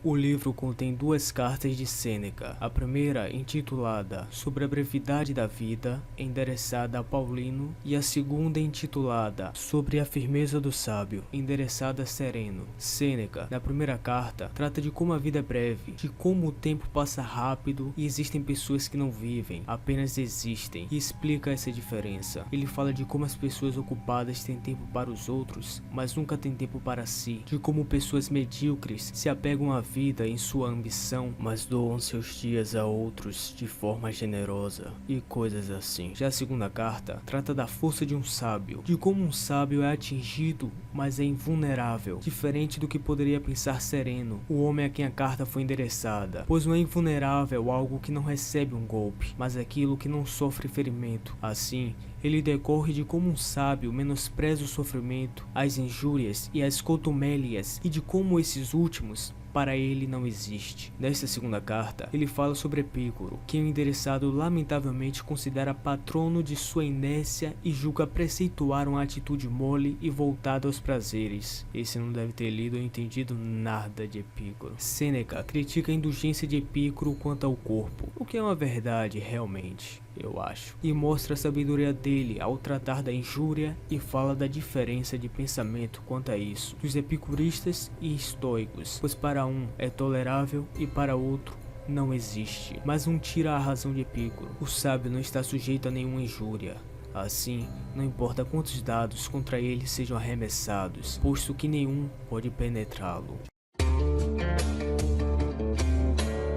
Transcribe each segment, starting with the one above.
O livro contém duas cartas de Sêneca, a primeira intitulada Sobre a brevidade da vida, endereçada a Paulino, e a segunda intitulada Sobre a firmeza do sábio, endereçada a Sereno. Sêneca, na primeira carta, trata de como a vida é breve, de como o tempo passa rápido e existem pessoas que não vivem, apenas existem, e explica essa diferença. Ele fala de como as pessoas ocupadas têm tempo para os outros, mas nunca têm tempo para si, de como pessoas medíocres se apegam à vida em sua ambição, mas doam seus dias a outros de forma generosa, e coisas assim. Já a segunda carta trata da força de um sábio, de como um sábio é atingido, mas é invulnerável, diferente do que poderia pensar Sereno, o homem a quem a carta foi endereçada, pois não é invulnerável algo que não recebe um golpe, mas aquilo que não sofre ferimento. Assim, ele decorre de como um sábio menospreza o sofrimento, as injúrias e as contumélias, e de como esses últimos para ele não existe. Nesta segunda carta, ele fala sobre Epícoro, que o endereçado lamentavelmente considera patrono de sua inércia e julga preceituar uma atitude mole e voltada aos prazeres. Esse não deve ter lido ou entendido nada de Epícoro. Sêneca critica a indulgência de Epícoro quanto ao corpo, o que é uma verdade realmente, eu acho, e mostra a sabedoria dele ao tratar da injúria e fala da diferença de pensamento quanto a isso, dos epicuristas e estoicos, pois para um é tolerável e para outro não existe, mas um tira a razão de Epícoro. O sábio não está sujeito a nenhuma injúria. Assim, não importa quantos dados contra ele sejam arremessados, posto que nenhum pode penetrá-lo.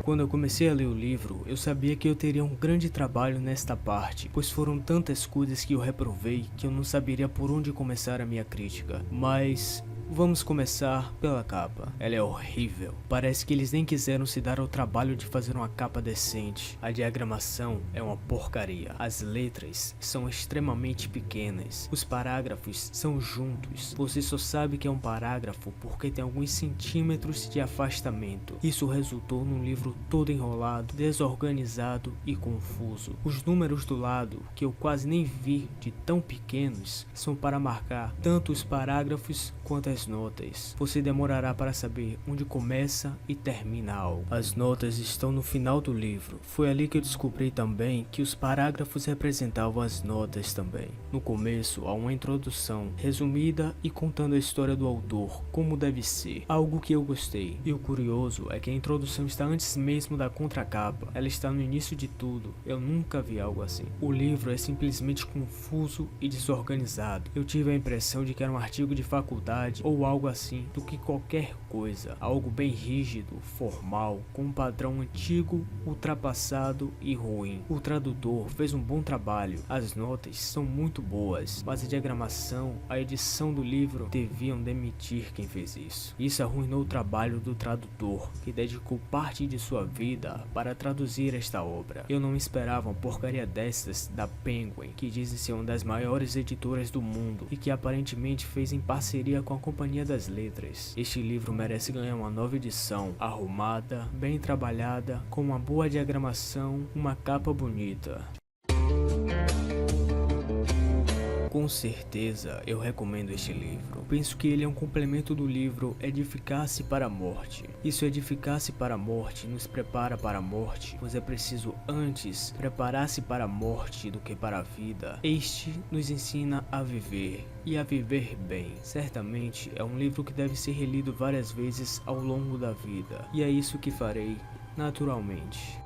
Quando eu comecei a ler o livro, eu sabia que eu teria um grande trabalho nesta parte, pois foram tantas coisas que eu reprovei que eu não saberia por onde começar a minha crítica. Mas vamos começar pela capa. Ela é horrível. Parece que eles nem quiseram se dar ao trabalho de fazer uma capa decente. A diagramação é uma porcaria. As letras são extremamente pequenas. Os parágrafos são juntos. Você só sabe que é um parágrafo porque tem alguns centímetros de afastamento. Isso resultou num livro todo enrolado, desorganizado e confuso. Os números do lado, que eu quase nem vi de tão pequenos, são para marcar tanto os parágrafos quanto as notas. Você demorará para saber onde começa e termina algo. As notas estão no final do livro. Foi ali que eu descobri também que os parágrafos representavam as notas também. No começo há uma introdução resumida e contando a história do autor, como deve ser, algo que eu gostei. E o curioso é que a introdução está antes mesmo da contracapa. Ela está no início de tudo. Eu nunca vi algo assim. O livro é simplesmente confuso e desorganizado. Eu tive a impressão de que era um artigo de faculdade ou algo assim, do que qualquer coisa, algo bem rígido, formal, com um padrão antigo, ultrapassado e ruim. O tradutor fez um bom trabalho, as notas são muito boas, mas a diagramação, a edição do livro deviam demitir quem fez isso. Isso arruinou o trabalho do tradutor, que dedicou parte de sua vida para traduzir esta obra. Eu não esperava uma porcaria dessas da Penguin, que dizem ser uma das maiores editoras do mundo e que aparentemente fez em parceria com a Companhia das Letras. Este livro merece ganhar uma nova edição, arrumada, bem trabalhada, com uma boa diagramação, uma capa bonita. Com certeza eu recomendo este livro. Penso que ele é um complemento do livro Edificar-se para a Morte. Isso Edificar-se para a Morte nos prepara para a morte, pois é preciso antes preparar-se para a morte do que para a vida. Este nos ensina a viver e a viver bem. Certamente é um livro que deve ser relido várias vezes ao longo da vida, e é isso que farei naturalmente.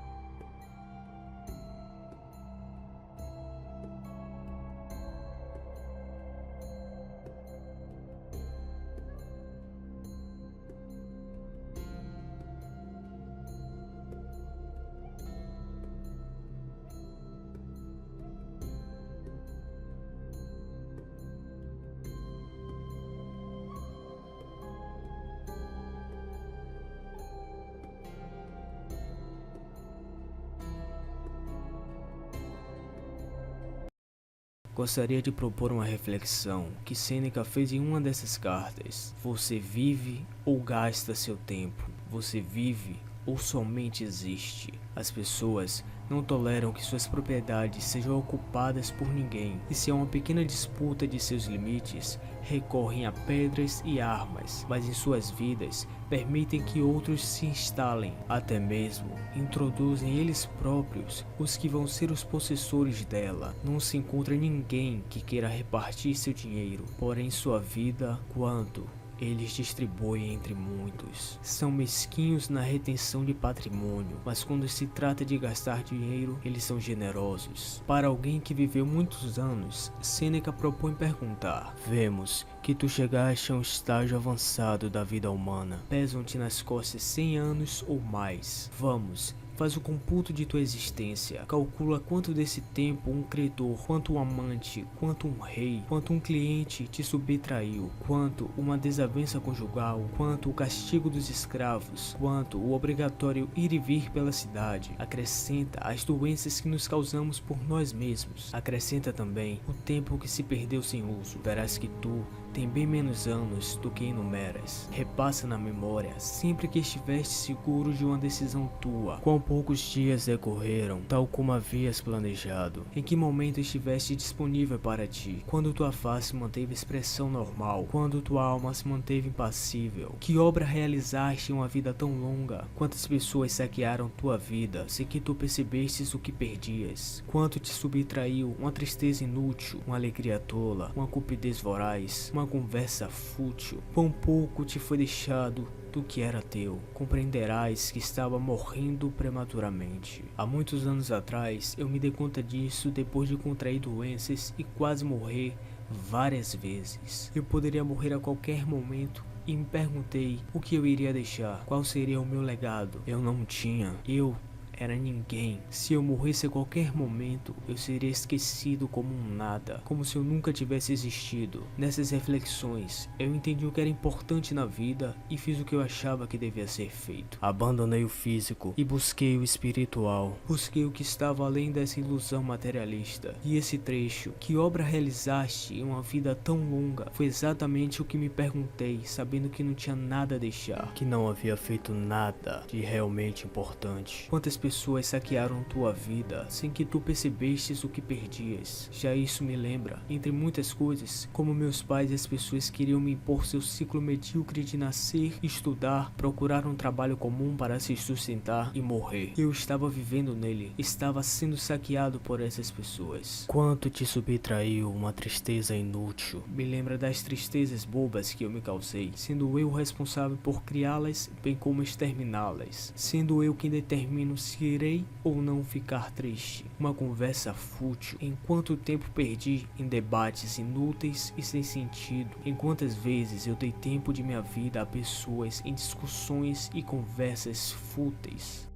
Gostaria de propor uma reflexão que Sêneca fez em uma dessas cartas. Você vive ou gasta seu tempo? Você vive ou somente existe. As pessoas não toleram que suas propriedades sejam ocupadas por ninguém, e se há uma pequena disputa de seus limites, recorrem a pedras e armas, mas em suas vidas permitem que outros se instalem, até mesmo introduzem eles próprios os que vão ser os possessores dela. Não se encontra ninguém que queira repartir seu dinheiro, porém sua vida, quanto eles distribuem entre muitos. São mesquinhos na retenção de patrimônio, mas quando se trata de gastar dinheiro, eles são generosos. Para alguém que viveu muitos anos, Sêneca propõe perguntar: vemos que tu chegaste a um estágio avançado da vida humana. Pesam-te nas costas 100 anos ou mais. Vamos, faz o computo de tua existência. Calcula quanto desse tempo um credor, quanto um amante, quanto um rei, quanto um cliente te subtraiu, quanto uma desavença conjugal, quanto o castigo dos escravos, quanto o obrigatório ir e vir pela cidade. Acrescenta as doenças que nos causamos por nós mesmos. Acrescenta também o tempo que se perdeu sem uso. Verás que tu tem bem menos anos do que enumeras. Repassa na memória, sempre que estiveste seguro de uma decisão tua, quão poucos dias decorreram, tal como havias planejado. Em que momento estiveste disponível para ti, quando tua face manteve expressão normal, quando tua alma se manteve impassível. Que obra realizaste em uma vida tão longa? Quantas pessoas saquearam tua vida sem que tu percebestes o que perdias? Quanto te subtraiu uma tristeza inútil, uma alegria tola, uma cupidez voraz, uma conversa fútil? Quão pouco te foi deixado do que era teu? Compreenderás que estava morrendo prematuramente. Há muitos anos atrás, eu me dei conta disso depois de contrair doenças e quase morrer várias vezes. Eu poderia morrer a qualquer momento e me perguntei o que eu iria deixar, qual seria o meu legado. Eu não tinha. Eu era ninguém. Se eu morresse a qualquer momento, eu seria esquecido como um nada, como se eu nunca tivesse existido. Nessas reflexões, eu entendi o que era importante na vida e fiz o que eu achava que devia ser feito. Abandonei o físico e busquei o espiritual. Busquei o que estava além dessa ilusão materialista. E esse trecho, que obra realizaste em uma vida tão longa, foi exatamente o que me perguntei, sabendo que não tinha nada a deixar, que não havia feito nada de realmente importante. Quantas pessoas saquearam tua vida sem que tu percebestes o que perdias? Já isso me lembra, entre muitas coisas, como meus pais e as pessoas queriam me impor seu ciclo medíocre de nascer, estudar, procurar um trabalho comum para se sustentar e morrer. Eu estava vivendo nele, estava sendo saqueado por essas pessoas. Quanto te subtraiu uma tristeza inútil? Me lembra das tristezas bobas que eu me causei, sendo eu responsável por criá-las, bem como exterminá-las, sendo eu quem determino se irei ou não ficar triste. Uma conversa fútil. Em quanto tempo perdi em debates inúteis e sem sentido? Em quantas vezes eu dei tempo de minha vida a pessoas em discussões e conversas fúteis?